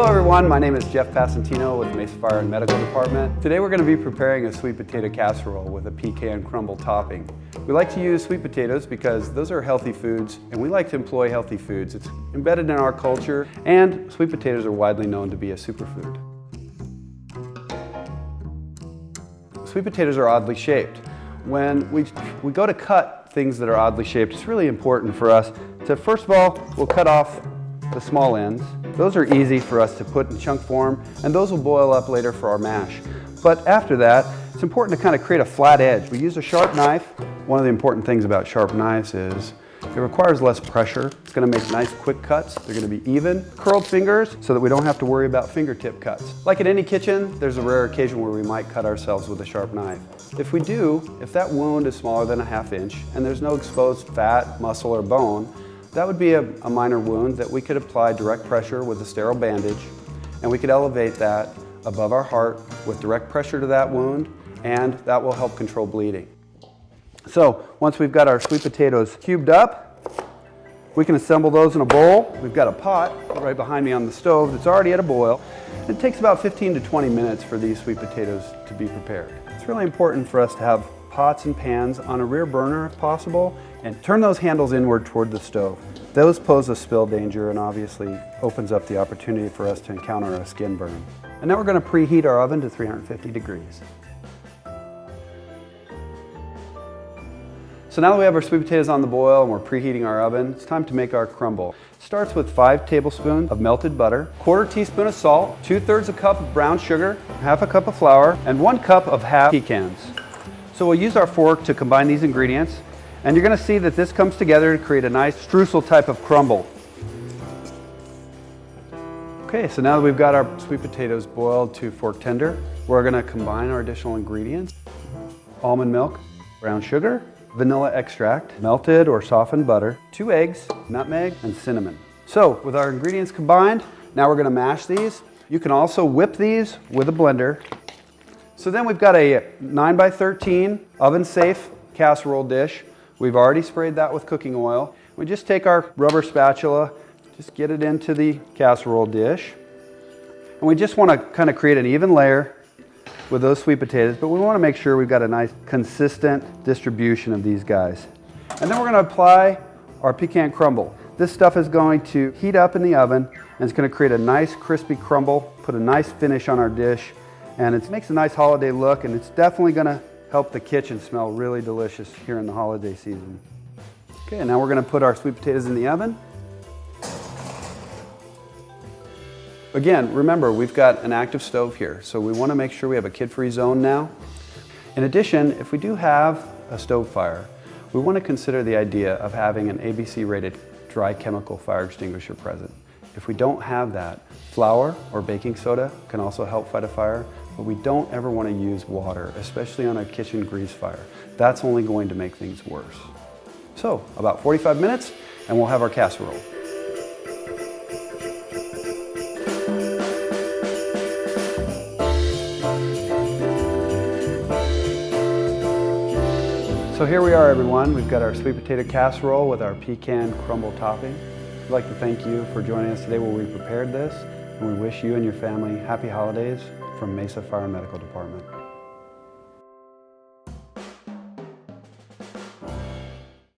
Hello everyone, my name is Jeff Passantino with Mesa Fire and Medical Department. Today we're going to be preparing a sweet potato casserole with a pecan crumble topping. We like to use sweet potatoes because those are healthy foods, and we like to employ healthy foods. It's embedded in our culture, and sweet potatoes are widely known to be a superfood. Sweet potatoes are oddly shaped. When we go to cut things that are oddly shaped, it's really important for us to, first of all, we'll cut off the small ends. Those are easy for us to put in chunk form, and those will boil up later for our mash. But after that, it's important to kind of create a flat edge. We use a sharp knife. One of the important things about sharp knives is it requires less pressure. It's going to make nice quick cuts. They're going to be even. Curled fingers so that we don't have to worry about fingertip cuts. Like in any kitchen, there's a rare occasion where we might cut ourselves with a sharp knife. If we do, if that wound is smaller than a ½ inch and there's no exposed fat, muscle, or bone, that would be a minor wound that we could apply direct pressure with a sterile bandage, and we could elevate that above our heart with direct pressure to that wound, and that will help control bleeding. So once we've got our sweet potatoes cubed up, we can assemble those in a bowl. We've got a pot right behind me on the stove that's already at a boil. It takes about 15 to 20 minutes for these sweet potatoes to be prepared. It's really important for us to have pots and pans on a rear burner if possible, and turn those handles inward toward the stove. Those pose a spill danger and obviously opens up the opportunity for us to encounter a skin burn. And now we're going to preheat our oven to 350 degrees. So now that we have our sweet potatoes on the boil and we're preheating our oven, it's time to make our crumble. It starts with 5 tablespoons of melted butter, 1/4 teaspoon of salt, 2/3 a cup of brown sugar, 1/2 cup of flour, and 1 cup of half pecans. So we'll use our fork to combine these ingredients, and you're going to see that this comes together to create a nice streusel type of crumble. Okay, so now that we've got our sweet potatoes boiled to fork tender, we're going to combine our additional ingredients. Almond milk, brown sugar, vanilla extract, melted or softened butter, 2 eggs, nutmeg, and cinnamon. So with our ingredients combined, now we're going to mash these. You can also whip these with a blender. So then we've got a 9x13 oven-safe casserole dish. We've already sprayed that with cooking oil. We just take our rubber spatula, just get it into the casserole dish. And we just want to kind of create an even layer with those sweet potatoes, but we want to make sure we've got a nice consistent distribution of these guys. And then we're going to apply our pecan crumble. This stuff is going to heat up in the oven, and it's going to create a nice crispy crumble, put a nice finish on our dish, and it makes a nice holiday look, and it's definitely going to help the kitchen smell really delicious here in the holiday season. Okay, now we're going to put our sweet potatoes in the oven. Again, remember, we've got an active stove here, so we want to make sure we have a kid-free zone now. In addition, if we do have a stove fire, we want to consider the idea of having an ABC-rated dry chemical fire extinguisher present. If we don't have that, flour or baking soda can also help fight a fire, but we don't ever want to use water, especially on a kitchen grease fire. That's only going to make things worse. So, about 45 minutes, and we'll have our casserole. So here we are, everyone. We've got our sweet potato casserole with our pecan crumble topping. We'd like to thank you for joining us today while we prepared this, and we wish you and your family happy holidays from Mesa Fire and Medical Department.